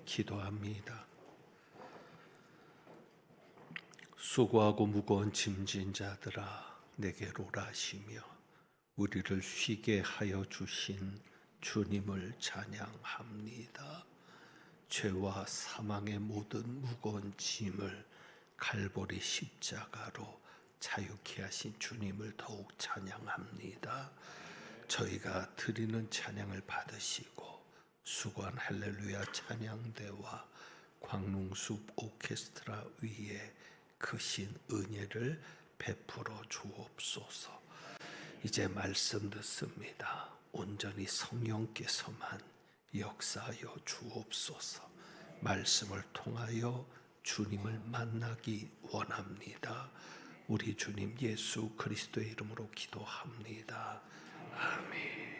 기도합니다. 수고하고 무거운 짐진 자들아 내게로 오라시며 우리를 쉬게 하여 주신 주님을 찬양합니다. 죄와 사망의 모든 무거운 짐을 갈보리 십자가로 자유케 하신 주님을 더욱 찬양합니다. 저희가 드리는 찬양을 받으시고 수고한 할렐루야 찬양대와 광농숲 오케스트라 위에 크신 은혜를 베풀어 주옵소서. 이제 말씀 듣습니다. 온전히 성령께서만 역사하여 주옵소서. 말씀을 통하여 주님을 만나기 원합니다. 우리 주님 예수 그리스도의 이름으로 기도합니다. 아멘.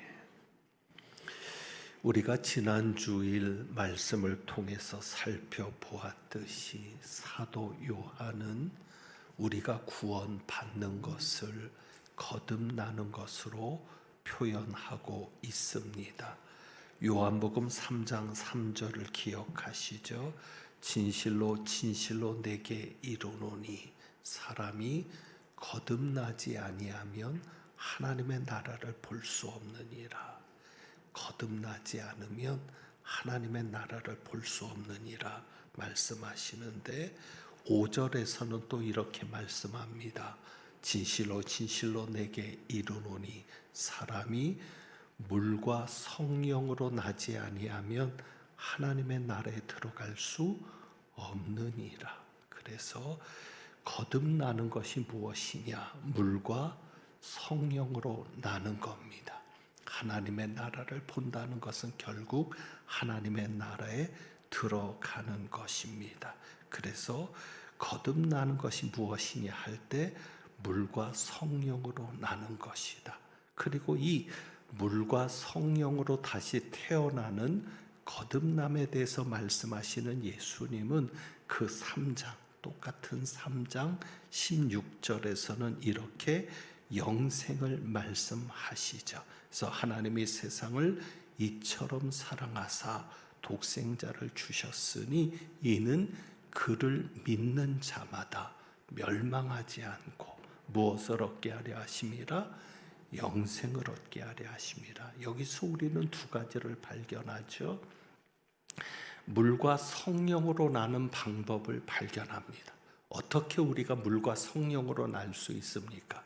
우리가 지난 주일 말씀을 통해서 살펴보았듯이 사도 요한은 우리가 구원받는 것을 거듭나는 것으로 표현하고 있습니다. 요한복음 3장 3절을 기억하시죠? 진실로 진실로 내게 이르노니 사람이 거듭나지 아니하면 하나님의 나라를 볼 수 없느니라. 거듭나지 않으면 하나님의 나라를 볼 수 없느니라 말씀하시는데 5절에서는 또 이렇게 말씀합니다. 진실로 진실로 내게 이르노니 사람이 물과 성령으로 나지 아니하면 하나님의 나라에 들어갈 수 없느니라. 그래서 거듭나는 것이 무엇이냐? 물과 성령으로 나는 겁니다. 하나님의 나라를 본다는 것은 결국 하나님의 나라에 들어가는 것입니다. 그래서 거듭나는 것이 무엇이냐 할 때 물과 성령으로 나는 것이다. 그리고 이 물과 성령으로 다시 태어나는 거듭남에 대해서 말씀하시는 예수님은 그 3장, 똑같은 3장 16절에서는 이렇게 영생을 말씀하시죠. 그래서 하나님이 세상을 이처럼 사랑하사 독생자를 주셨으니 이는 그를 믿는 자마다 멸망하지 않고 무엇을 얻게 하려 하심이라? 영생을 얻게 하려 하심이라. 여기서 우리는 두 가지를 발견하죠. 물과 성령으로 나는 방법을 발견합니다. 어떻게 우리가 물과 성령으로 날 수 있습니까?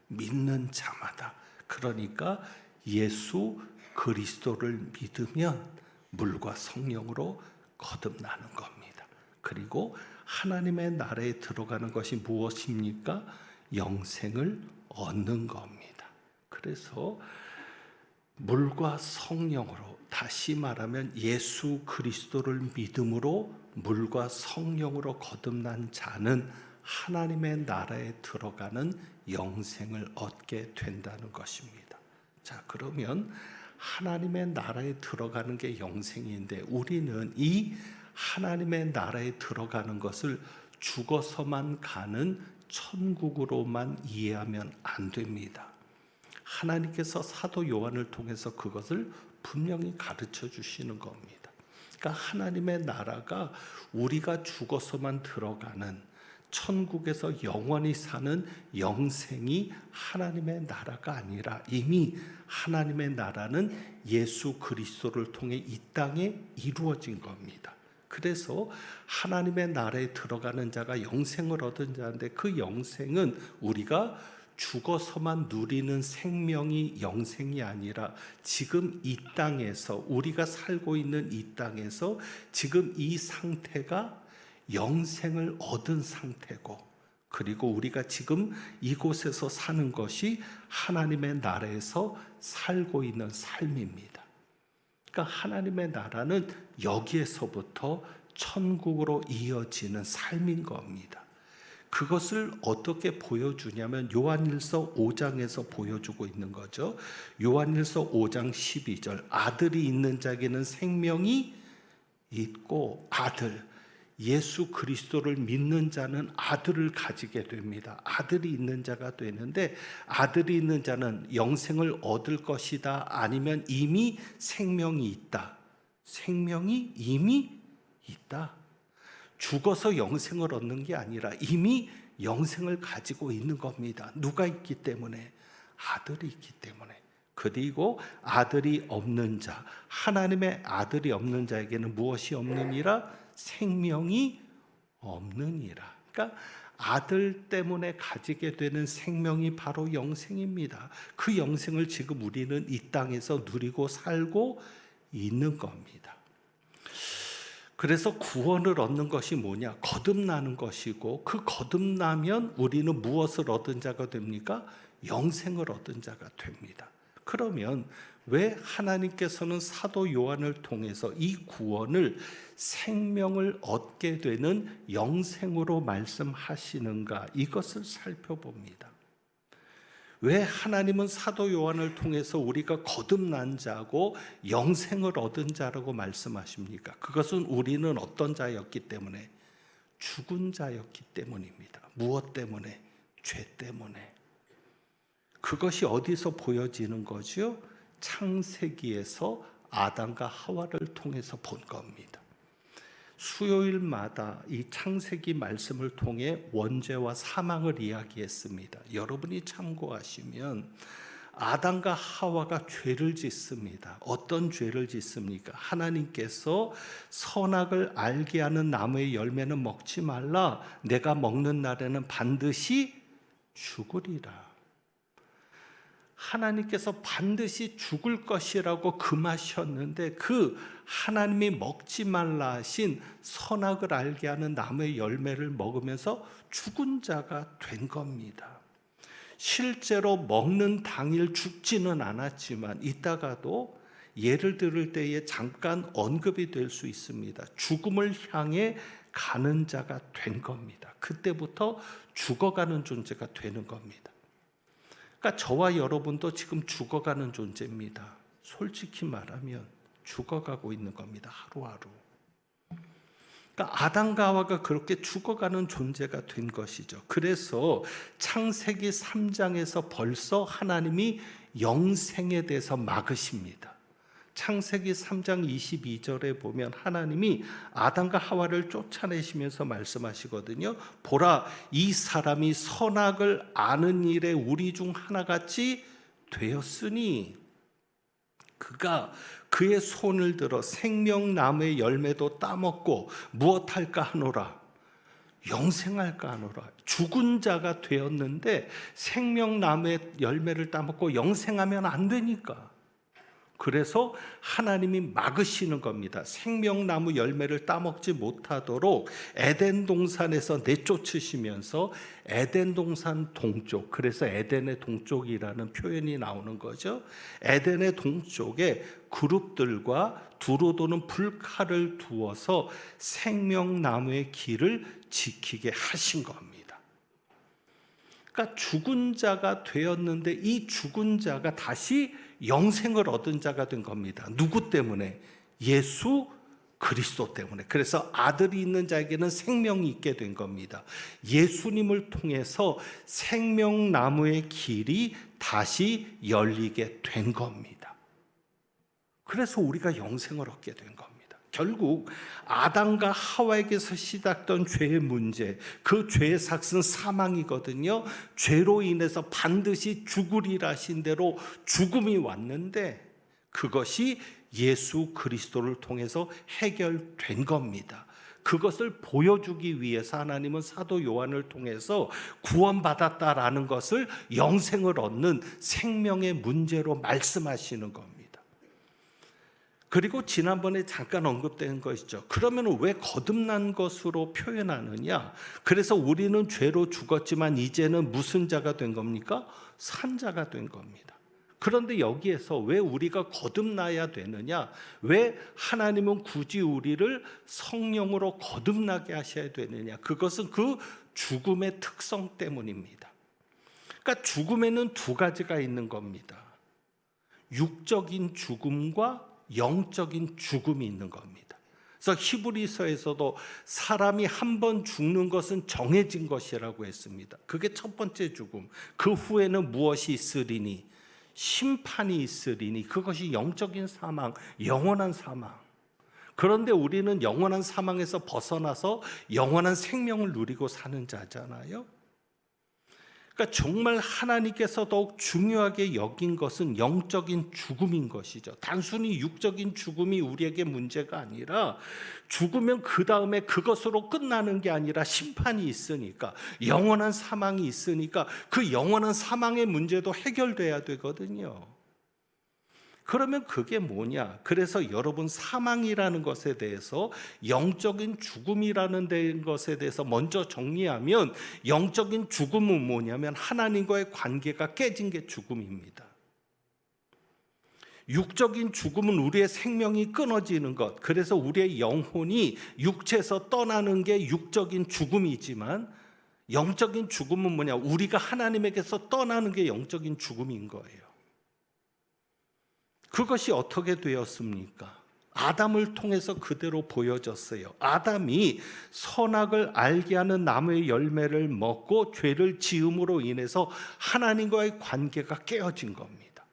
믿는 자마다. 그러니까 예수 그리스도를 믿으면 물과 성령으로 거듭나는 겁니다. 그리고 하나님의 나라에 들어가는 것이 무엇입니까? 영생을 얻는 겁니다. 그래서 물과 성령으로, 다시 말하면 예수 그리스도를 믿음으로 물과 성령으로 거듭난 자는 하나님의 나라에 들어가는 영생을 얻게 된다는 것입니다. 자, 그러면 하나님의 나라에 들어가는 게 영생인데 우리는 이 하나님의 나라에 들어가는 것을 죽어서만 가는 천국으로만 이해하면 안 됩니다. 하나님께서 사도 요한을 통해서 그것을 분명히 가르쳐 주시는 겁니다. 그러니까 하나님의 나라가 우리가 죽어서만 들어가는 천국에서 영원히 사는 영생이 하나님의 나라가 아니라 이미 하나님의 나라는 예수 그리스도를 통해 이 땅에 이루어진 겁니다. 그래서 하나님의 나라에 들어가는 자가 영생을 얻은 자인데 그 영생은 우리가 죽어서만 누리는 생명이 영생이 아니라 지금 이 땅에서 우리가 살고 있는 이 땅에서 지금 이 상태가 영생을 얻은 상태고 그리고 우리가 지금 이곳에서 사는 것이 하나님의 나라에서 살고 있는 삶입니다. 그러니까 하나님의 나라는 여기에서부터 천국으로 이어지는 삶인 겁니다. 그것을 어떻게 보여주냐면 요한일서 5장에서 보여주고 있는 거죠. 요한일서 5장 12절 아들이 있는 자에게는 생명이 있고 아들 예수 그리스도를 믿는 자는 아들을 가지게 됩니다. 아들이 있는 자가 되는데 아들이 있는 자는 영생을 얻을 것이다 아니면 이미 생명이 있다. 생명이 이미 있다. 죽어서 영생을 얻는 게 아니라 이미 영생을 가지고 있는 겁니다. 누가 있기 때문에? 아들이 있기 때문에. 그리고 아들이 없는 자, 하나님의 아들이 없는 자에게는 무엇이 없느니라? 생명이 없느니라. 그러니까 아들 때문에 가지게 되는 생명이 바로 영생입니다. 그 영생을 지금 우리는 이 땅에서 누리고 살고 있는 겁니다. 그래서 구원을 얻는 것이 뭐냐? 거듭나는 것이고, 그 거듭나면 우리는 무엇을 얻은 자가 됩니까? 영생을 얻은 자가 됩니다. 그러면 왜 하나님께서는 사도 요한을 통해서 이 구원을 생명을 얻게 되는 영생으로 말씀하시는가? 이것을 살펴봅니다. 왜 하나님은 사도 요한을 통해서 우리가 거듭난 자고 영생을 얻은 자라고 말씀하십니까? 그것은 우리는 어떤 자였기 때문에? 죽은 자였기 때문입니다. 무엇 때문에? 죄 때문에. 그것이 어디서 보여지는 거죠? 창세기에서 아담과 하와를 통해서 본 겁니다. 수요일마다 이 창세기 말씀을 통해 원죄와 사망을 이야기했습니다. 여러분이 참고하시면 아담과 하와가 죄를 짓습니다. 어떤 죄를 짓습니까? 하나님께서 선악을 알게 하는 나무의 열매는 먹지 말라. 내가 먹는 날에는 반드시 죽으리라. 하나님께서 반드시 죽을 것이라고 금하셨는데 그 하나님이 먹지 말라 하신 선악을 알게 하는 나무의 열매를 먹으면서 죽은 자가 된 겁니다. 실제로 먹는 당일 죽지는 않았지만 이따가도 예를 들을 때에 잠깐 언급이 될 수 있습니다. 죽음을 향해 가는 자가 된 겁니다. 그때부터 죽어가는 존재가 되는 겁니다. 그러니까 저와 여러분도 지금 죽어가는 존재입니다. 솔직히 말하면 죽어가고 있는 겁니다. 하루하루. 그러니까 아담과 하와가 그렇게 죽어가는 존재가 된 것이죠. 그래서 창세기 3장에서 벌써 하나님이 영생에 대해서 막으십니다. 창세기 3장 22절에 보면 하나님이 아담과 하와를 쫓아내시면서 말씀하시거든요. 보라, 이 사람이 선악을 아는 일에 우리 중 하나같이 되었으니 그가 그의 손을 들어 생명나무의 열매도 따먹고 무엇할까 하노라? 영생할까 하노라. 죽은 자가 되었는데 생명나무의 열매를 따먹고 영생하면 안 되니까. 그래서 하나님이 막으시는 겁니다. 생명나무 열매를 따먹지 못하도록 에덴 동산에서 내쫓으시면서 에덴 동산 동쪽, 그래서 에덴의 동쪽이라는 표현이 나오는 거죠. 에덴의 동쪽에 그룹들과 두루 도는 불칼을 두어서 생명나무의 길을 지키게 하신 겁니다. 그러니까 죽은 자가 되었는데 이 죽은 자가 다시 영생을 얻은 자가 된 겁니다. 누구 때문에? 예수 그리스도 때문에. 그래서 아들이 있는 자에게는 생명이 있게 된 겁니다. 예수님을 통해서 생명나무의 길이 다시 열리게 된 겁니다. 그래서 우리가 영생을 얻게 된 겁니다. 결국 아담과 하와에게서 시작된 죄의 문제, 그 죄의 삭은 사망이거든요. 죄로 인해서 반드시 죽으리라 하신 대로 죽음이 왔는데 그것이 예수 그리스도를 통해서 해결된 겁니다. 그것을 보여주기 위해서 하나님은 사도 요한을 통해서 구원받았다라는 것을 영생을 얻는 생명의 문제로 말씀하시는 겁니다. 그리고 지난번에 잠깐 언급된 것이죠. 그러면 왜 거듭난 것으로 표현하느냐? 그래서 우리는 죄로 죽었지만 이제는 무슨 자가 된 겁니까? 산 자가 된 겁니다. 그런데 여기에서 왜 우리가 거듭나야 되느냐? 왜 하나님은 굳이 우리를 성령으로 거듭나게 하셔야 되느냐? 그것은 그 죽음의 특성 때문입니다. 그러니까 죽음에는 두 가지가 있는 겁니다. 육적인 죽음과 영적인 죽음이 있는 겁니다. 그래서 히브리서에서도 사람이 한 번 죽는 것은 정해진 것이라고 했습니다. 그게 첫 번째 죽음. 그 후에는 무엇이 있으리니? 심판이 있으리니. 그것이 영적인 사망, 영원한 사망. 그런데 우리는 영원한 사망에서 벗어나서 영원한 생명을 누리고 사는 자잖아요. 그러니까 정말 하나님께서 더욱 중요하게 여긴 것은 영적인 죽음인 것이죠. 단순히 육적인 죽음이 우리에게 문제가 아니라, 죽으면 그 다음에 그것으로 끝나는 게 아니라 심판이 있으니까, 영원한 사망이 있으니까 그 영원한 사망의 문제도 해결돼야 되거든요. 그러면 그게 뭐냐? 그래서 여러분, 사망이라는 것에 대해서, 영적인 죽음이라는 것에 대해서 먼저 정리하면, 영적인 죽음은 뭐냐면 하나님과의 관계가 깨진 게 죽음입니다. 육적인 죽음은 우리의 생명이 끊어지는 것, 그래서 우리의 영혼이 육체에서 떠나는 게 육적인 죽음이지만, 영적인 죽음은 뭐냐? 우리가 하나님에게서 떠나는 게 영적인 죽음인 거예요. 그것이 어떻게 되었습니까? 아담을 통해서 그대로 보여졌어요. 아담이 선악을 알게 하는 나무의 열매를 먹고 죄를 지음으로 인해서 하나님과의 관계가 깨어진 겁니다.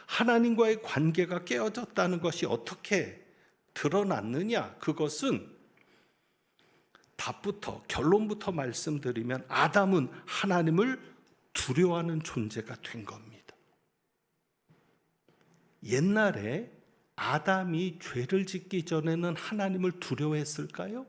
하나님과의 관계가 깨어졌다는 것이 어떻게 드러났느냐? 그것은 답부터, 결론부터 말씀드리면, 아담은 하나님을 두려워하는 존재가 된 겁니다. 옛날에 아담이 죄를 짓기 전에는 하나님을 두려워했을까요?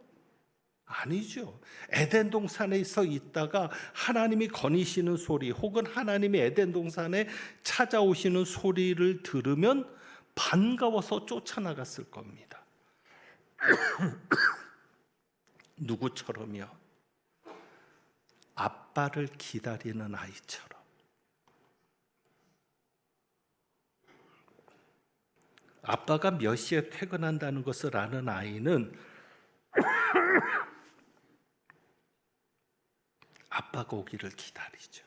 아니죠. 에덴 동산에서 있다가 하나님이 거니시는 소리, 혹은 하나님이 에덴 동산에 찾아오시는 소리를 들으면 반가워서 쫓아나갔을 겁니다. 누구처럼요? 아빠를 기다리는 아이처럼. 아빠가 몇 시에 퇴근한다는 것을 아는 아이는 아빠가 오기를 기다리죠.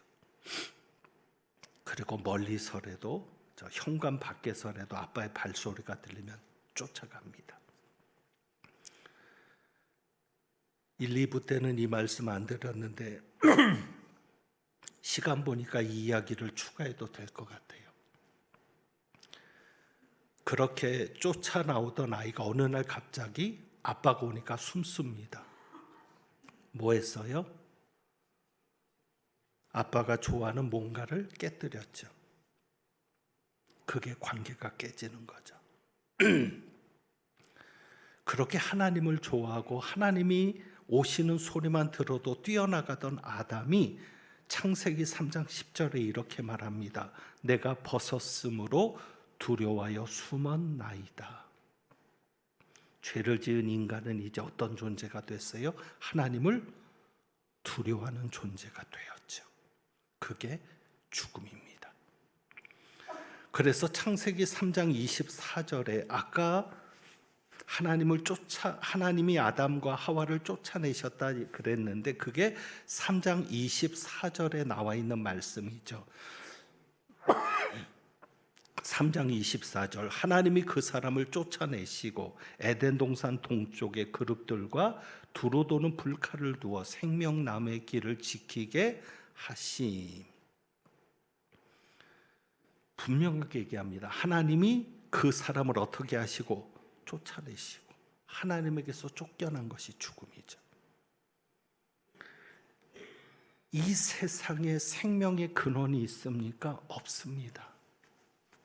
그리고 멀리서라도, 저 현관 밖에서라도 아빠의 발소리가 들리면 쫓아갑니다. 1, 2부 때는 이 말씀 안 드렸는데 시간 보니까 이 이야기를 추가해도 될 것 같아요. 그렇게 쫓아나오던 아이가 어느 날 갑자기 아빠가 오니까 숨습니다. 뭐 했어요? 아빠가 좋아하는 뭔가를 깨뜨렸죠. 그게 관계가 깨지는 거죠. 그렇게 하나님을 좋아하고 하나님이 오시는 소리만 들어도 뛰어나가던 아담이 창세기 3장 10절에 이렇게 말합니다. 내가 벗었으므로 두려워하여 숨었나이다. 죄를 지은 인간은 이제 어떤 존재가 됐어요? 하나님을 두려워하는 존재가 되었죠. 그게 죽음입니다. 그래서 창세기 3장 24절에 아까 하나님이 아담과 하와를 쫓아내셨다 그랬는데, 그게 3장 24절에 나와 있는 말씀이죠. 3장 24절, 하나님이 그 사람을 쫓아내시고 에덴 동산 동쪽에 그룹들과 두루 도는 불칼을 두어 생명나무의 길을 지키게 하심. 분명하게 얘기합니다. 하나님이 그 사람을 어떻게 하시고 쫓아내시고, 하나님에게서 쫓겨난 것이 죽음이죠. 이 세상에 생명의 근원이 있습니까? 없습니다.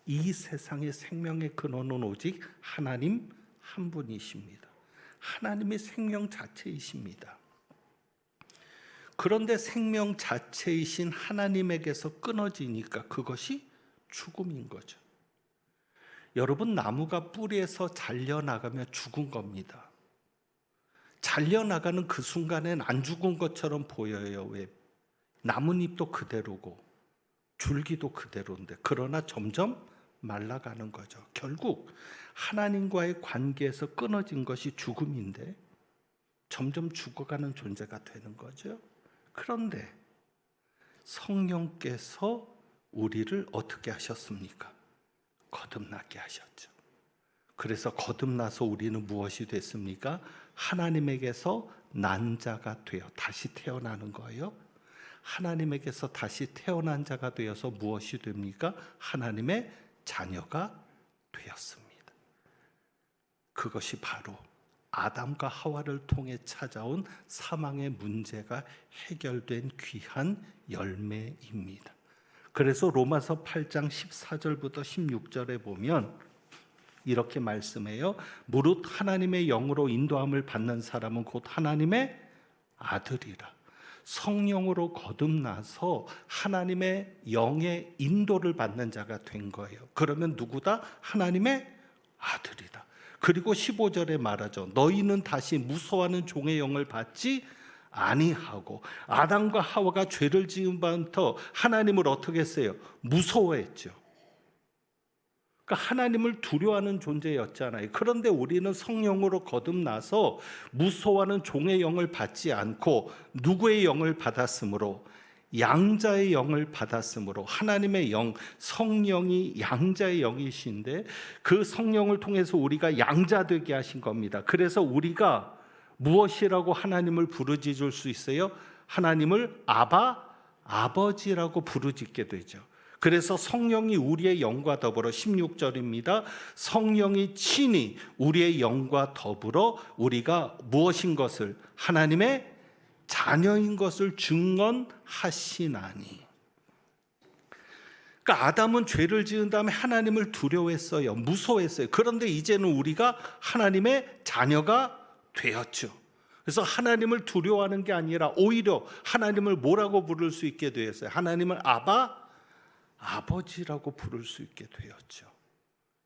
이 세상의 생명의 근원은 오직 하나님 한 분이십니다. 하나님의 생명 자체이십니다. 그런데 생명 자체이신 하나님에게서 끊어지니까 그것이 죽음인 거죠. 여러분, 나무가 뿌리에서 잘려나가면 죽은 겁니다. 잘려나가는 그 순간엔 안 죽은 것처럼 보여요. 왜? 나뭇잎도 그대로고 줄기도 그대로인데, 그러나 점점 말라가는 거죠. 결국 하나님과의 관계에서 끊어진 것이 죽음인데 점점 죽어가는 존재가 되는 거죠. 그런데 성령께서 우리를 어떻게 하셨습니까? 거듭나게 하셨죠. 그래서 거듭나서 우리는 무엇이 됐습니까? 하나님에게서 난 자가 되어 다시 태어나는 거예요. 하나님에게서 다시 태어난 자가 되어서 무엇이 됩니까? 하나님의 자녀가 되었습니다. 그것이 바로 아담과 하와를 통해 찾아온 사망의 문제가 해결된 귀한 열매입니다. 그래서 로마서 8장 14절부터 16절에 보면 이렇게 말씀해요. 무릇 하나님의 영으로 인도함을 받는 사람은 곧 하나님의 아들이라. 성령으로 거듭나서 하나님의 영의 인도를 받는 자가 된 거예요. 그러면 누구다? 하나님의 아들이다. 그리고 15절에 말하죠. 너희는 다시 무서워하는 종의 영을 받지 아니하고. 아담과 하와가 죄를 지은 바부터 하나님을 어떻게 했어요? 무서워했죠. 그러니까 하나님을 두려워하는 존재였잖아요. 그런데 우리는 성령으로 거듭나서 무서워하는 종의 영을 받지 않고 누구의 영을 받았으므로? 양자의 영을 받았으므로. 하나님의 영, 성령이 양자의 영이신데 그 성령을 통해서 우리가 양자 되게 하신 겁니다. 그래서 우리가 무엇이라고 하나님을 부르짖을 수 있어요? 하나님을 아버지라고 부르짖게 되죠. 그래서 성령이 우리의 영과 더불어 16절입니다. 성령이 친히 우리의 영과 더불어 우리가 무엇인 것을? 하나님의 자녀인 것을 증언하시나니. 그러니까 아담은 죄를 지은 다음에 하나님을 두려워했어요. 무서워했어요. 그런데 이제는 우리가 하나님의 자녀가 되었죠. 그래서 하나님을 두려워하는 게 아니라 오히려 하나님을 뭐라고 부를 수 있게 되었어요? 하나님을 아버지라고 부를 수 있게 되었죠.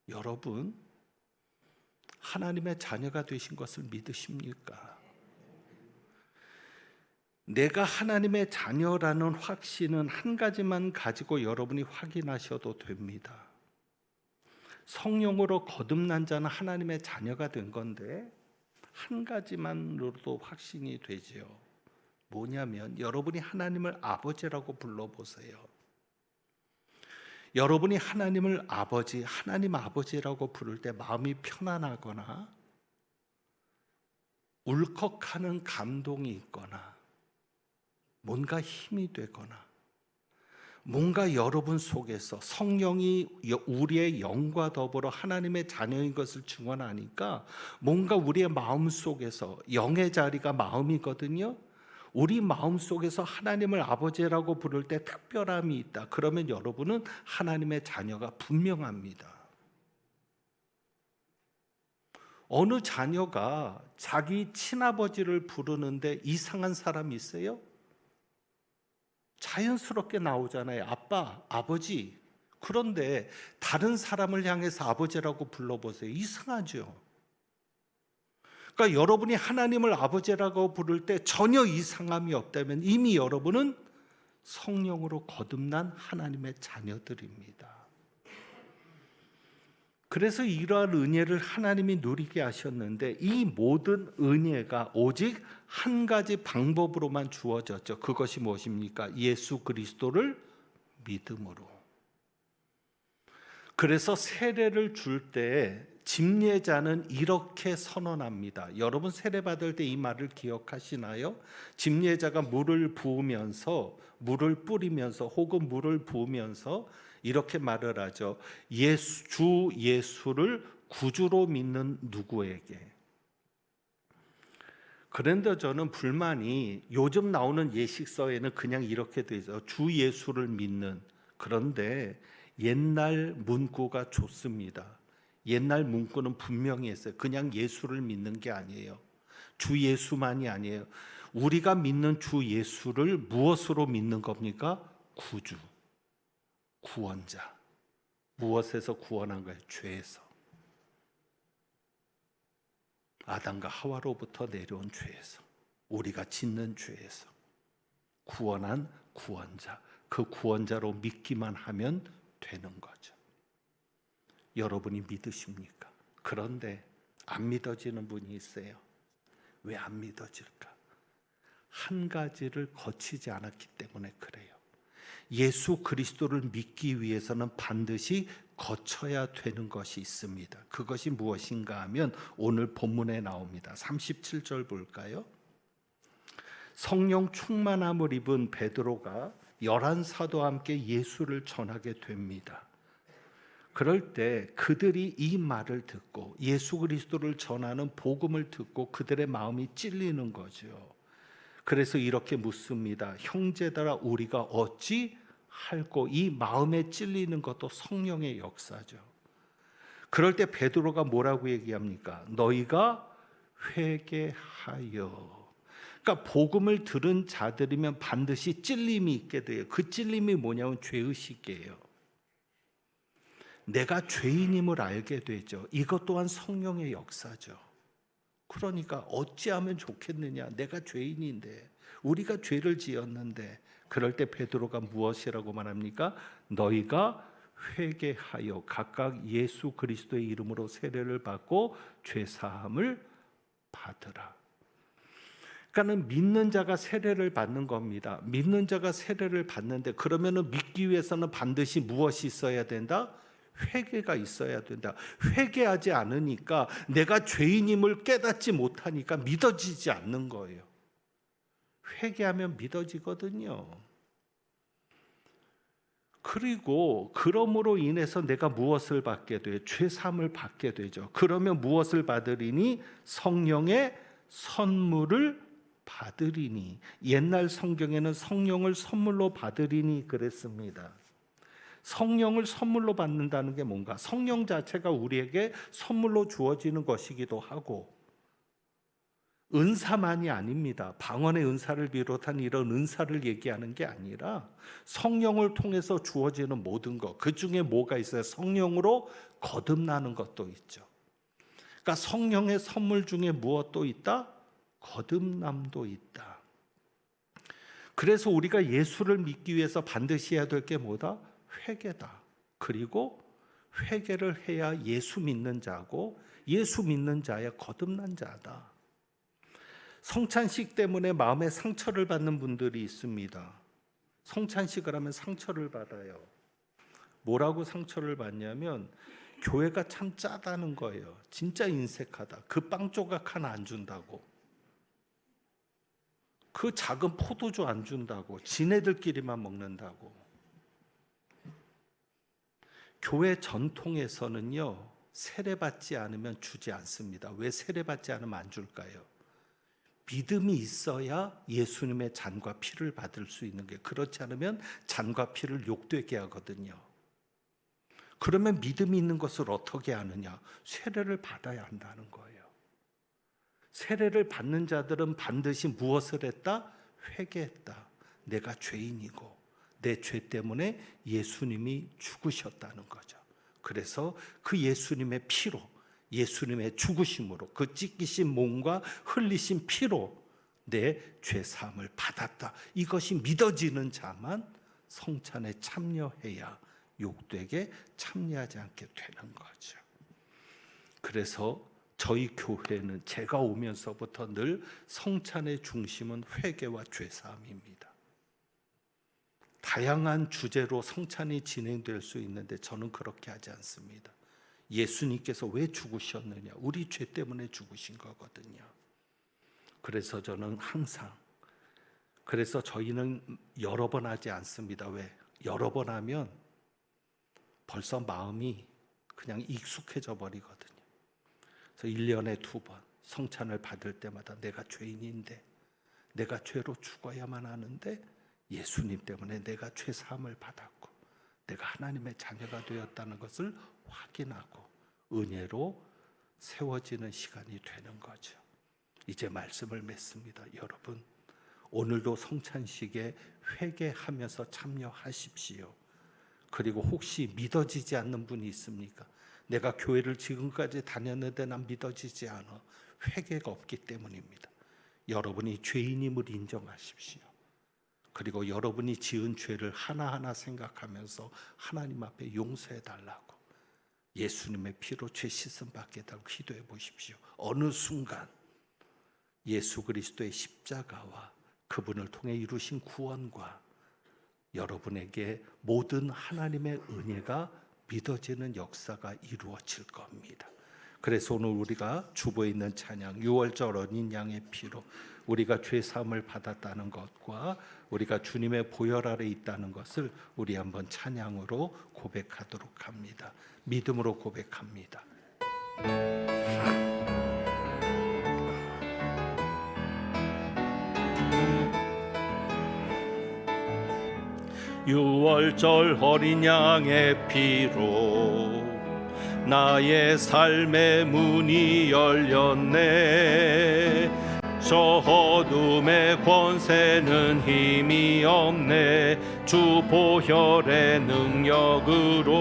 여러분, 하나님의 자녀가 되신 것을 믿으십니까? 내가 하나님의 자녀라는 확신은 한 가지만 가지고 여러분이 확인하셔도 됩니다. 성령으로 거듭난 자는 하나님의 자녀가 된 건데 한 가지만으로도 확신이 되죠. 뭐냐면 여러분이 하나님을 아버지라고 불러보세요. 여러분이 하나님을 아버지, 하나님 아버지라고 부를 때 마음이 편안하거나 울컥하는 감동이 있거나 뭔가 힘이 되거나 뭔가 여러분 속에서 성령이 우리의 영과 더불어 하나님의 자녀인 것을 증언하니까 뭔가 우리의 마음 속에서 영의 자리가 마음이거든요. 우리 마음 속에서 하나님을 아버지라고 부를 때 특별함이 있다. 그러면 여러분은 하나님의 자녀가 분명합니다. 어느 자녀가 자기 친아버지를 부르는데 이상한 사람이 있어요? 자연스럽게 나오잖아요. 아빠, 아버지. 그런데 다른 사람을 향해서 아버지라고 불러보세요. 이상하죠. 그러니까 여러분이 하나님을 아버지라고 부를 때 전혀 이상함이 없다면 이미 여러분은 성령으로 거듭난 하나님의 자녀들입니다. 그래서 이러한 은혜를 하나님이 누리게 하셨는데 이 모든 은혜가 오직 한 가지 방법으로만 주어졌죠. 그것이 무엇입니까? 예수 그리스도를 믿음으로. 그래서 세례를 줄 때 집례자는 이렇게 선언합니다. 여러분 세례 받을 때 이 말을 기억하시나요? 집례자가 물을 부으면서 물을 뿌리면서 혹은 물을 부으면서 이렇게 말을 하죠. 주 예수를 구주로 믿는 누구에게. 그런데 저는 불만이 요즘 나오는 예식서에는 그냥 이렇게 돼 있어요. 주 예수를 믿는. 그런데 옛날 문구가 좋습니다. 옛날 문구는 분명히 했어요. 그냥 예수를 믿는 게 아니에요. 주 예수만이 아니에요. 우리가 믿는 주 예수를 무엇으로 믿는 겁니까? 구주, 구원자. 무엇에서 구원한 거예요? 죄에서. 아담과 하와로부터 내려온 죄에서, 우리가 짓는 죄에서 구원한 구원자. 그 구원자로 믿기만 하면 되는 거죠. 여러분이 믿으십니까? 그런데 안 믿어지는 분이 있어요. 왜 안 믿어질까? 한 가지를 거치지 않았기 때문에 그래요. 예수 그리스도를 믿기 위해서는 반드시 거쳐야 되는 것이 있습니다. 그것이 무엇인가 하면 오늘 본문에 나옵니다. 37절 볼까요? 성령 충만함을 입은 베드로가 11 사도와 함께 예수를 전하게 됩니다. 그럴 때 그들이 이 말을 듣고 예수 그리스도를 전하는 복음을 듣고 그들의 마음이 찔리는 거죠. 그래서 이렇게 묻습니다. 형제들아 우리가 어찌 할꼬. 이 마음에 찔리는 것도 성령의 역사죠. 그럴 때 베드로가 뭐라고 얘기합니까? 너희가 회개하여. 그러니까 복음을 들은 자들이면 반드시 찔림이 있게 돼요. 그 찔림이 뭐냐면 죄의식이에요. 내가 죄인임을 알게 되죠. 이것 또한 성령의 역사죠. 그러니까 어찌하면 좋겠느냐. 내가 죄인인데, 우리가 죄를 지었는데, 그럴 때 베드로가 무엇이라고 말합니까? 너희가 회개하여 각각 예수 그리스도의 이름으로 세례를 받고 죄 사함을 받으라. 그러니까는 믿는 자가 세례를 받는 겁니다. 믿는 자가 세례를 받는데 그러면은 믿기 위해서는 반드시 무엇이 있어야 된다? 회개가 있어야 된다. 회개하지 않으니까 내가 죄인임을 깨닫지 못하니까 믿어지지 않는 거예요. 회개하면 믿어지거든요. 그리고 그러므로 인해서 내가 무엇을 받게 돼요? 죄 사함을 받게 되죠. 그러면 무엇을 받으리니? 성령의 선물을 받으리니. 옛날 성경에는 성령을 선물로 받으리니 그랬습니다. 성령을 선물로 받는다는 게 뭔가? 성령 자체가 우리에게 선물로 주어지는 것이기도 하고, 은사만이 아닙니다. 방언의 은사를 비롯한 이런 은사를 얘기하는 게 아니라 성령을 통해서 주어지는 모든 것, 그 중에 뭐가 있어요? 성령으로 거듭나는 것도 있죠. 그러니까 성령의 선물 중에 무엇도 있다? 거듭남도 있다. 그래서 우리가 예수를 믿기 위해서 반드시 해야 될 게 뭐다? 회개다. 그리고 회개를 해야 예수 믿는 자고, 예수 믿는 자야 거듭난 자다. 성찬식 때문에 마음에 상처를 받는 분들이 있습니다. 성찬식을 하면 상처를 받아요. 뭐라고 상처를 받냐면 교회가 참 짜다는 거예요. 진짜 인색하다. 그 빵 조각 하나 안 준다고. 그 작은 포도주 안 준다고. 지네들끼리만 먹는다고. 교회 전통에서는요, 세례받지 않으면 주지 않습니다. 왜 세례받지 않으면 안 줄까요? 믿음이 있어야 예수님의 잔과 피를 받을 수 있는 게, 그렇지 않으면 잔과 피를 욕되게 하거든요. 그러면 믿음이 있는 것을 어떻게 하느냐? 세례를 받아야 한다는 거예요. 세례를 받는 자들은 반드시 무엇을 했다? 회개했다. 내가 죄인이고 내 죄 때문에 예수님이 죽으셨다는 거죠. 그래서 그 예수님의 피로, 예수님의 죽으심으로, 그 찢기신 몸과 흘리신 피로 내 죄 사함을 받았다. 이것이 믿어지는 자만 성찬에 참여해야 욕되게 참여하지 않게 되는 거죠. 그래서 저희 교회는 제가 오면서부터 늘 성찬의 중심은 회개와 죄 사함입니다. 다양한 주제로 성찬이 진행될 수 있는데 저는 그렇게 하지 않습니다. 예수님께서 왜 죽으셨느냐? 우리 죄 때문에 죽으신 거거든요. 그래서 저는 항상, 그래서 저희는 여러 번 하지 않습니다. 왜? 여러 번 하면 벌써 마음이 그냥 익숙해져 버리거든요. 그래서 1년에 2번 성찬을 받을 때마다 내가 죄인인데, 내가 죄로 죽어야만 하는데 예수님 때문에 내가 죄 사함을 받았고 내가 하나님의 자녀가 되었다는 것을 확인하고 은혜로 세워지는 시간이 되는 거죠. 이제 말씀을 맺습니다. 여러분, 오늘도 성찬식에 회개하면서 참여하십시오. 그리고 혹시 믿어지지 않는 분이 있습니까? 내가 교회를 지금까지 다녔는데 난 믿어지지 않아. 회개가 없기 때문입니다. 여러분이 죄인임을 인정하십시오. 그리고 여러분이 지은 죄를 하나하나 생각하면서 하나님 앞에 용서해 달라고, 예수님의 피로 죄 씻음 받게 달라고 기도해 보십시오. 어느 순간 예수 그리스도의 십자가와 그분을 통해 이루신 구원과 여러분에게 모든 하나님의 은혜가 믿어지는 역사가 이루어질 겁니다. 그래서 오늘 우리가 주보에 있는 찬양, 6월절 어린 양의 피로 우리가 죄 사함을 받았다는 것과 우리가 주님의 보혈 아래 있다는 것을 우리 한번 찬양으로 고백하도록 합니다. 믿음으로 고백합니다. 6월절 어린 양의 피로 나의 삶의 문이 열렸네. 저 어둠의 권세는 힘이 없네. 주 보혈의 능력으로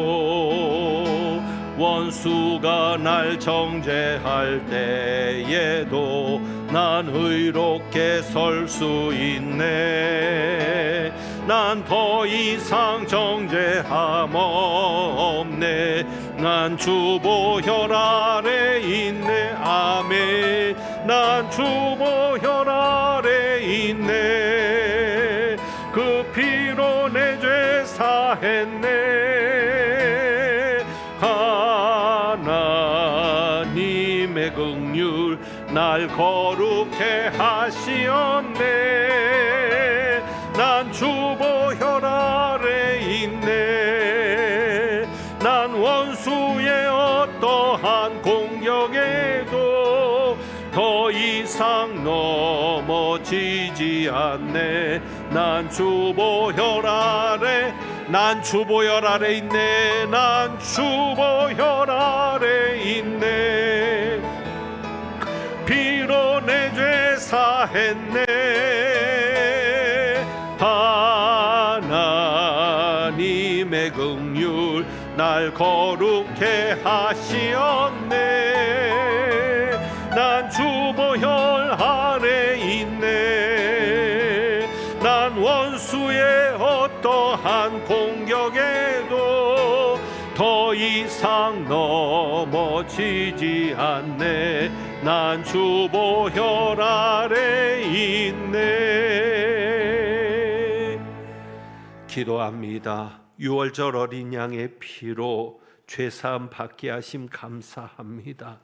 원수가 날 정죄할 때에도 난 의롭게 설 수 있네. 난 더 이상 정죄함 없네. 난 주 보혈 아래 있네. 아멘. 난 주 보혈 아래 있네. 그 피로 내 죄 사했네. 하나님의 긍휼 날 거룩해 하시었네. 난 주 보혈 아래 있네. 난 원수의 어떠한 공격에도 더 이상 넘어지지 않네. 난 주 보혈 아래, 난 주 보혈 아래 있네. 난 주 보혈 아래 있네. 피로 내 죄 사했네. 하나님의 긍휼 날 거룩해 하시었네. 난 주 보혈 아래 있네. 난 원수의 어떠한 공격에도 더 이상 넘어지지 않네. 난 주 보혈 아래 있네. 기도합니다. 6월절 어린 양의 피로 죄사함 받게 하심 감사합니다.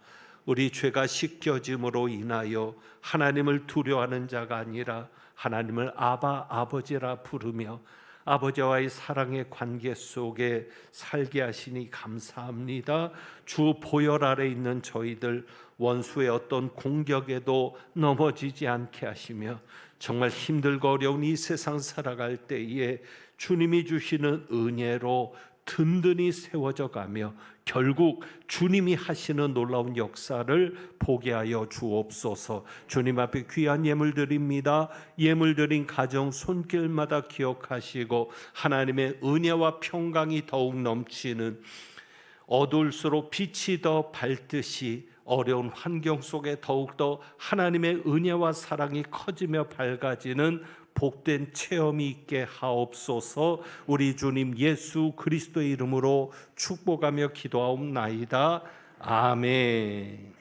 우리 죄가 씻겨짐으로 인하여 하나님을 두려워하는 자가 아니라 하나님을 아바 아버지라 부르며 아버지와의 사랑의 관계 속에 살게 하시니 감사합니다. 주 보혈 아래 있는 저희들 원수의 어떤 공격에도 넘어지지 않게 하시며 정말 힘들고 어려운 이 세상 살아갈 때에 주님이 주시는 은혜로 든든히 세워져 가며 결국 주님이 하시는 놀라운 역사를 보게 하여 주옵소서. 주님 앞에 귀한 예물 드립니다. 예물 드린 가정 손길마다 기억하시고 하나님의 은혜와 평강이 더욱 넘치는 어두울수록 빛이 더 밝듯이 어려운 환경 속에 더욱더 하나님의 은혜와 사랑이 커지며 밝아지는 복된 체험이 있게 하옵소서. 우리 주님 예수 그리스도의 이름으로 축복하며 기도하옵나이다. 아멘.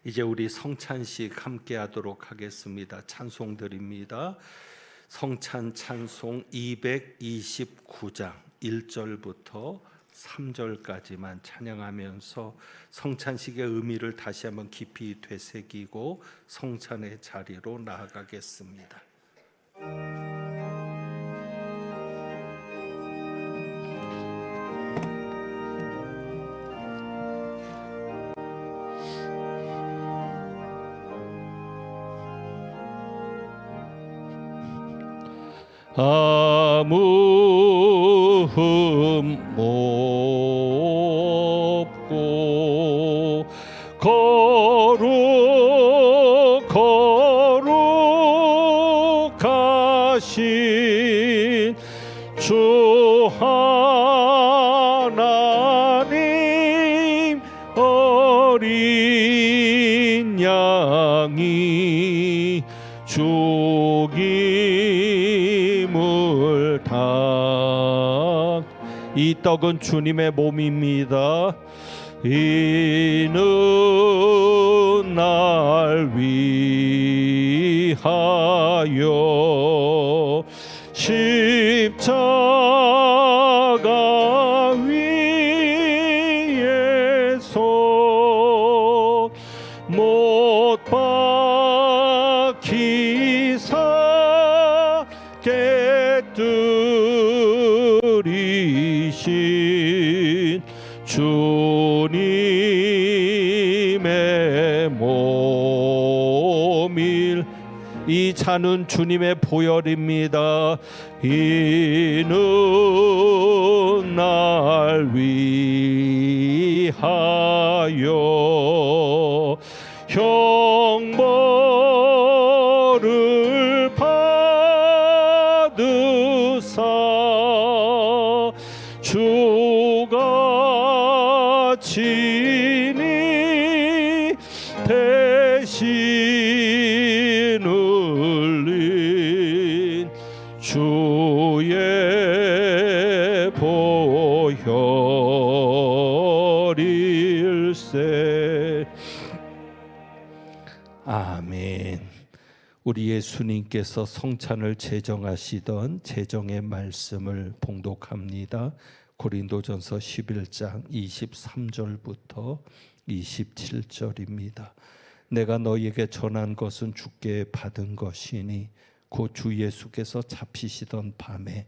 이제 우리 성찬식 함께 하도록 하겠습니다. 찬송 드립니다. 성찬 찬송 229장 1절부터 3절까지만 찬양하면서 성찬식의 의미를 다시 한번 깊이 되새기고 성찬의 자리로 나아가겠습니다. 아무 흠 없고 거룩하신 주 하나님 어린 양이 죽임을 이 떡은 주님의 몸입니다. 이는 날 위하여 십자가 위에서 박히사 깨뜨리신 주님의 몸일 이 잔은 주님의 보혈입니다. 이는 날 위하여 형벌을 받으사 주가 친히 대신 흘린 주의 보혈일세. 아멘. 우리 예수님께서 성찬을 제정하시던 제정의 말씀을 봉독합니다. 고린도전서 11장 23절부터 27절입니다. 내가 너희에게 전한 것은 주께 받은 것이니 곧 주 예수께서 잡히시던 밤에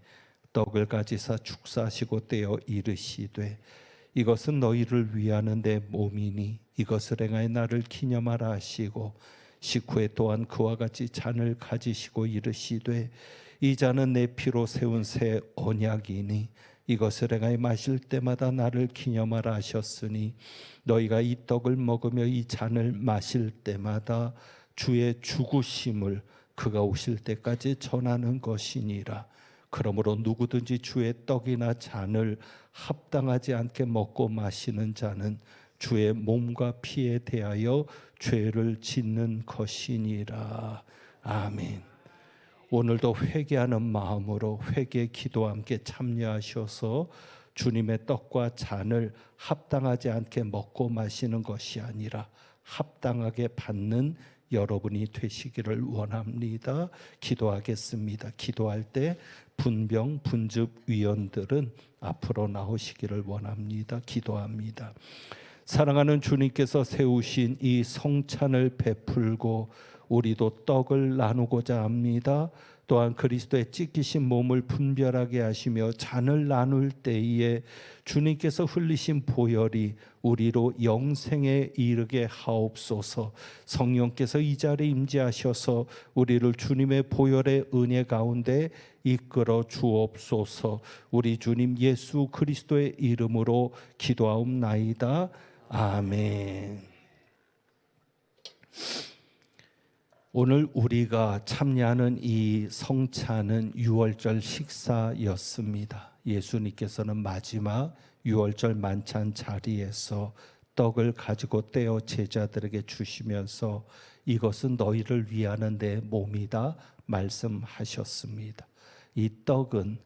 떡을 가지사 축사하시고 떼어 이르시되 이것은 너희를 위하는 내 몸이니 이것을 행하여 나를 기념하라 하시고 식후에 또한 그와 같이 잔을 가지시고 이르시되 이 잔은 내 피로 세운 새 언약이니 이것을 행하여 마실 때마다 나를 기념하라 하셨으니 너희가 이 떡을 먹으며 이 잔을 마실 때마다 주의 죽으심을 그가 오실 때까지 전하는 것이니라. 그러므로 누구든지 주의 떡이나 잔을 합당하지 않게 먹고 마시는 자는 주의 몸과 피에 대하여 죄를 짓는 것이니라. 아멘. 오늘도 회개하는 마음으로 회개 기도와 함께 참여하셔서 주님의 떡과 잔을 합당하지 않게 먹고 마시는 것이 아니라 합당하게 받는 여러분이 되시기를 원합니다. 기도하겠습니다. 기도할 때 분병 분즙 위원들은 앞으로 나오시기를 원합니다. 기도합니다. 사랑하는 주님께서 세우신 이 성찬을 베풀고 우리도 떡을 나누고자 합니다. 또한 그리스도의 찢기신 몸을 분별하게 하시며 잔을 나눌 때에 주님께서 흘리신 보혈이 우리로 영생에 이르게 하옵소서. 성령께서 이 자리에 임재하셔서 우리를 주님의 보혈의 은혜 가운데 이끌어 주옵소서. 우리 주님 예수 그리스도의 이름으로 기도하옵나이다. 아멘. 오늘 우리가 참여하는 이 성찬은 유월절 식사였습니다. 예수님께서는 마지막 유월절 만찬 자리에서 떡을 가지고 떼어 제자들에게 주시면서 이것은 너희를 위하는 내 몸이다 말씀하셨습니다. 이 떡은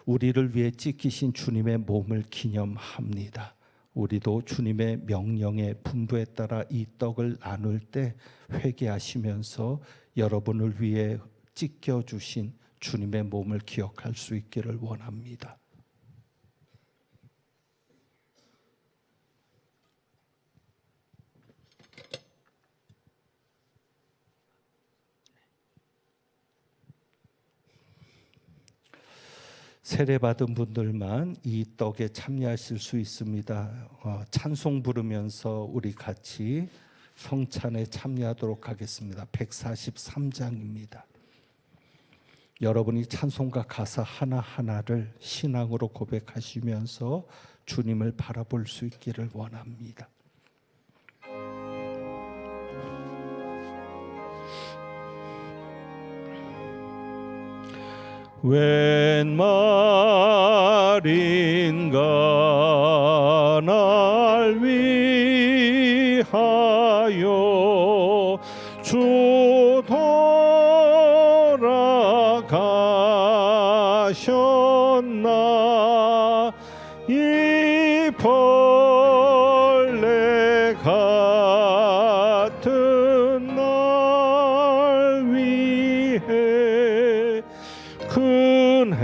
우리를 위해 찢기신 주님의 몸을 기념합니다. 우리도 주님의 명령의 분부에 따라 이 떡을 나눌 때 회개하시면서 여러분을 위해 찢겨주신 주님의 몸을 기억할 수 있기를 원합니다. 세례받은 분들만 이 떡에 참여하실 수 있습니다. 찬송 부르면서 우리 같이 성찬에 참여하도록 하겠습니다. 143장입니다. 여러분이 찬송가 가사 하나하나를 신앙으로 고백하시면서 주님을 바라볼 수 있기를 원합니다. 웬 말인가 날 위하여 주 돌아가셨나 이 벌레 같은 날 위해 큰해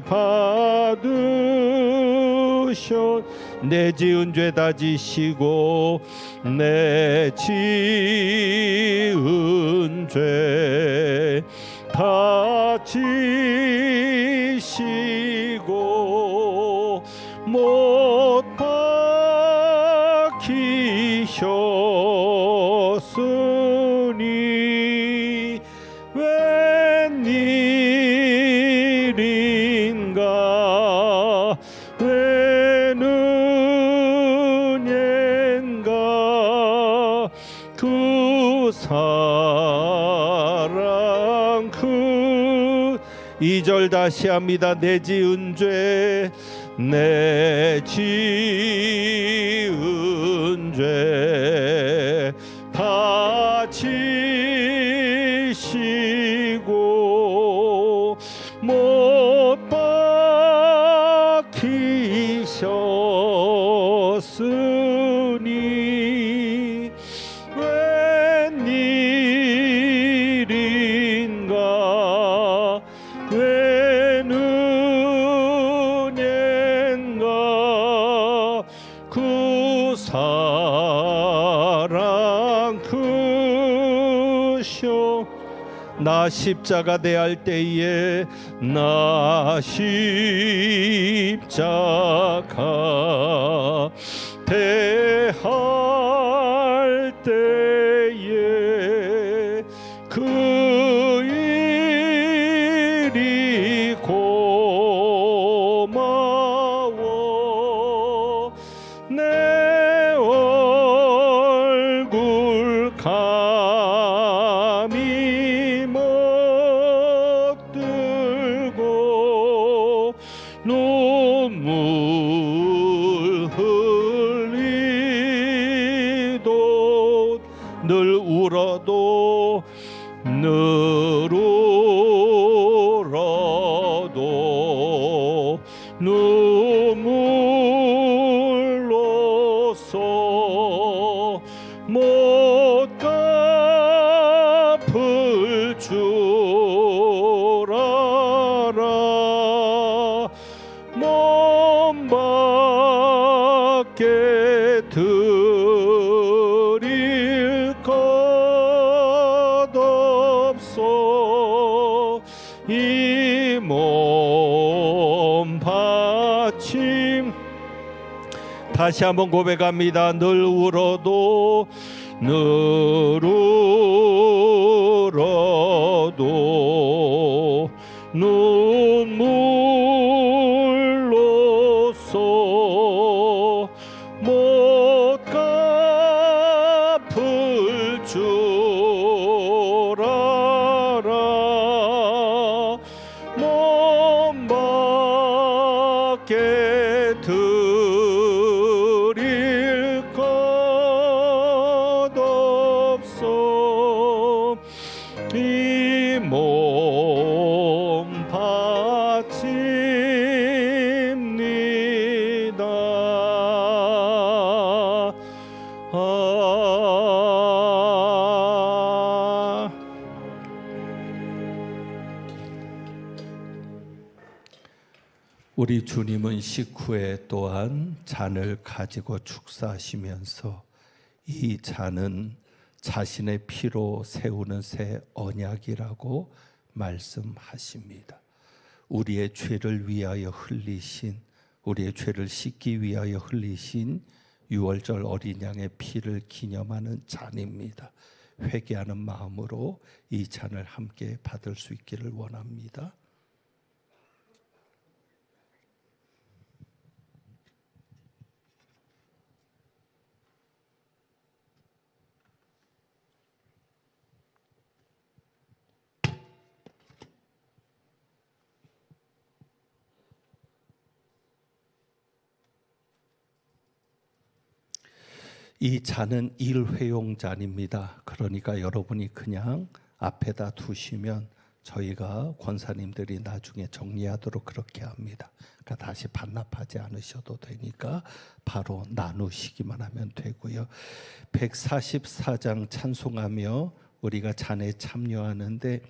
받으셨 내 지은 죄 다 지시고 내 지은 죄 다 지시고 못 박히셨으니 웬일인가 웬은엔가 그 사랑 그 2절 다시 합니다. 내 지은 죄 내 지은 죄 다 지시고 못 박히셨으니 웬일인가 웬은엔가 그 사랑 크셔 나 십자가 대할 때에 나 십자가 대할 때에 그 일이 고마워 내 얼굴 감히 못 들고 눈물 흘리도 늘 울어도 늘 울어도 눈물로써 못 갚을 줄 알아 몸 밖에 드릴 것 없어 이 몸 바침 다시 한번 고백합니다. 늘 울어도 늘 울어도 눈물로써 못 갚을 줄 알아 몸 밖에 드릴 것 없어 이 몸 바칩니다. 우리 주님은 식후에 또한 잔을 가지고 축사하시면서 이 잔은 자신의 피로 세우는 새 언약이라고 말씀하십니다. 우리의 죄를 위하여 흘리신 우리의 죄를 씻기 위하여 흘리신 유월절 어린 양의 피를 기념하는 잔입니다. 회개하는 마음으로 이 잔을 함께 받을 수 있기를 원합니다. 이 잔은 일회용 잔입니다. 그러니까 여러분이 그냥 앞에다 두시면 저희가 권사님들이 나중에 정리하도록 그렇게 합니다. 그러니까 다시 반납하지 않으셔도 되니까 바로 나누시기만 하면 되고요. 144장 찬송하며 우리가 잔에 참여하는데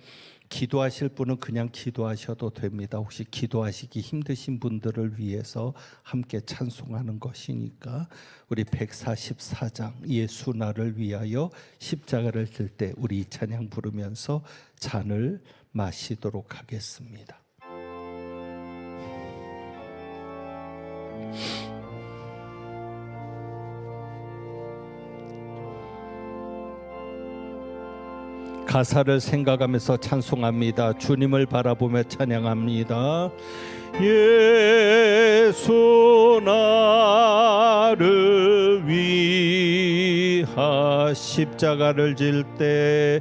기도하실 분은 그냥 기도하셔도 됩니다. 혹시 기도하시기 힘드신 분들을 위해서 함께 찬송하는 것이니까 우리 144장 예수 나를 위하여 십자가를 질 때 우리 이 찬양 부르면서 잔을 마시도록 하겠습니다. 가사를 생각하면서 찬송합니다. 주님을 바라보며 찬양합니다. 예수 나를 위하 십자가를 질 때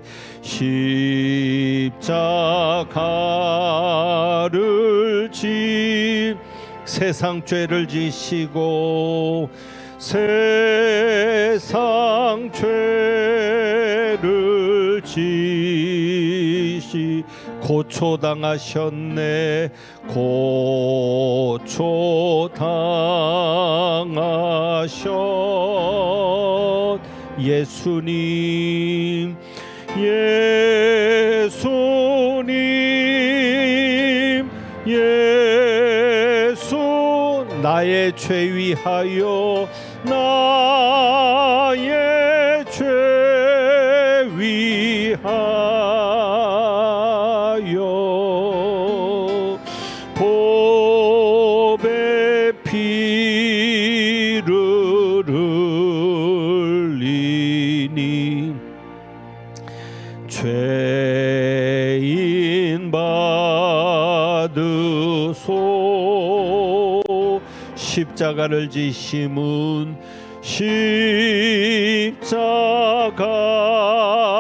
십자가를 지 세상 죄를 지시고 세상 죄를 지시 고초당하셨네. 고초당하셨 예수님 예수님 예수 나의 죄 위하여 나의 죄 위하여 보배 피를 흘리니 죄인 받으소 십자가를 지심은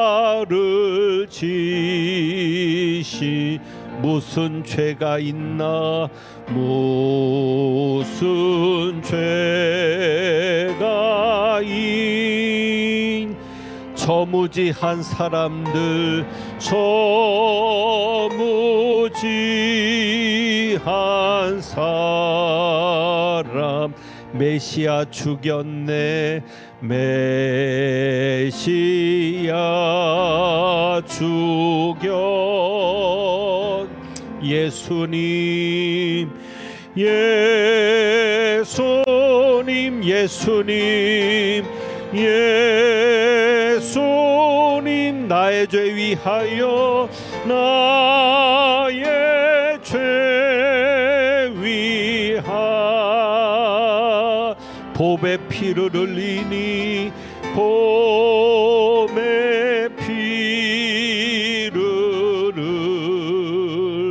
십자가를 지시 무슨 죄가 있나 무슨 죄가 있 저무지한 사람들 저무지한 사람 메시아 죽였네 메시아 죽였 예수님 예수님 예수님 예수님 나의 죄 위하여 나의 죄 위하 봄의 피를 흘리니 봄의 피를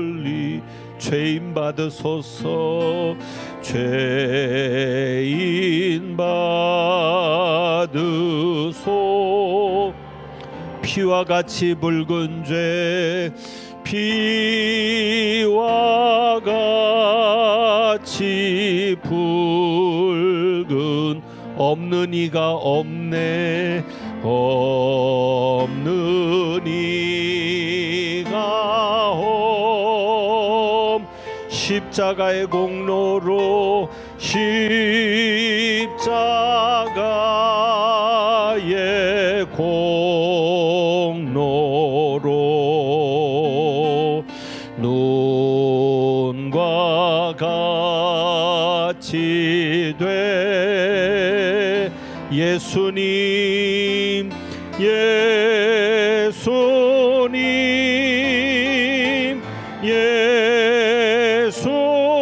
흘리 죄인 받으소서 죄인 받으소 피와 같이 붉은 죄 피와 같이 붉은 없는 이가 없네 없는 이가 십자가의 공로로 십자가의 공로로 눈과 같이 돼 예수님 예수님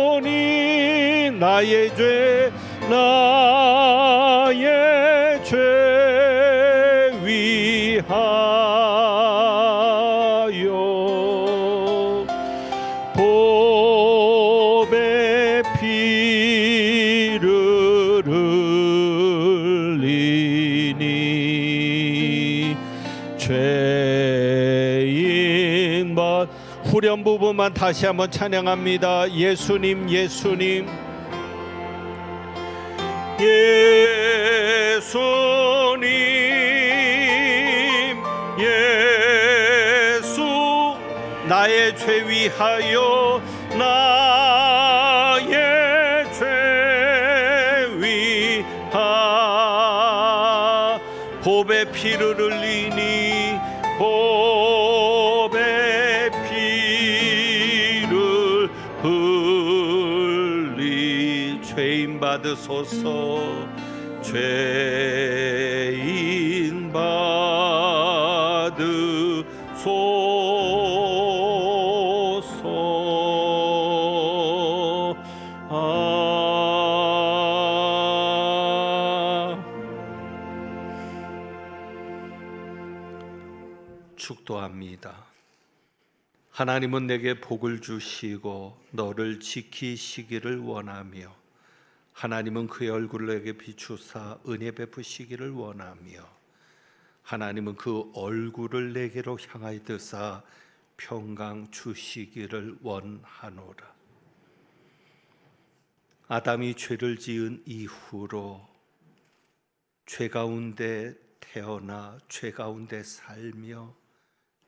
예수님 나의 죄 나의 죄 위하여 봄의 피를 흘리니 죄인 받 후렴 부분만 다시 한번 찬양합니다. 예수님 예수님 예수님 예수 나의 죄 위하여 나의 죄 위하 봄의 피를 흘리니 봄의 받으소서. 죄인 받으소서. 축도합니다. 하나님은 내게 복을 주시고 너를 지키시기를 원하며, 하나님은 그의 얼굴을 내게 비추사 은혜 베푸시기를 원하며, 하나님은 그 얼굴을 내게로 향하여 드사 평강 주시기를 원하노라. 아담이 죄를 지은 이후로 죄 가운데 태어나 죄 가운데 살며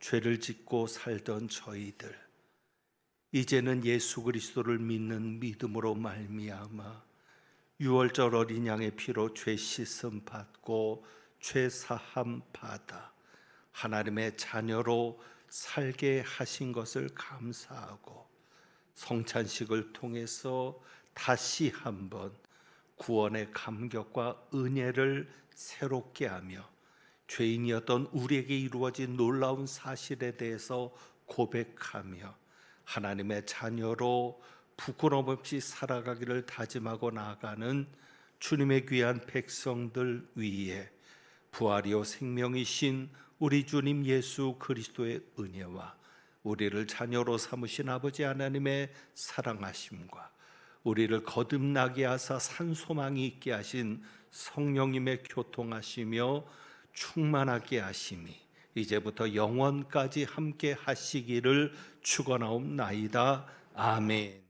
죄를 짓고 살던 저희들, 이제는 예수 그리스도를 믿는 믿음으로 말미암아 유월절 어린 양의 피로 죄 씻음 받고 죄 사함 받아 하나님의 자녀로 살게 하신 것을 감사하고, 성찬식을 통해서 다시 한번 구원의 감격과 은혜를 새롭게 하며 죄인이었던 우리에게 이루어진 놀라운 사실에 대해서 고백하며 하나님의 자녀로 부끄러움 없이 살아가기를 다짐하고 나아가는 주님의 귀한 백성들 위에 부활이요 생명이신 우리 주님 예수 그리스도의 은혜와 우리를 자녀로 삼으신 아버지 하나님의 사랑하심과 우리를 거듭나게 하사 산소망이 있게 하신 성령님의 교통하시며 충만하게 하심이 이제부터 영원까지 함께 하시기를 축원하옵나이다. 아멘.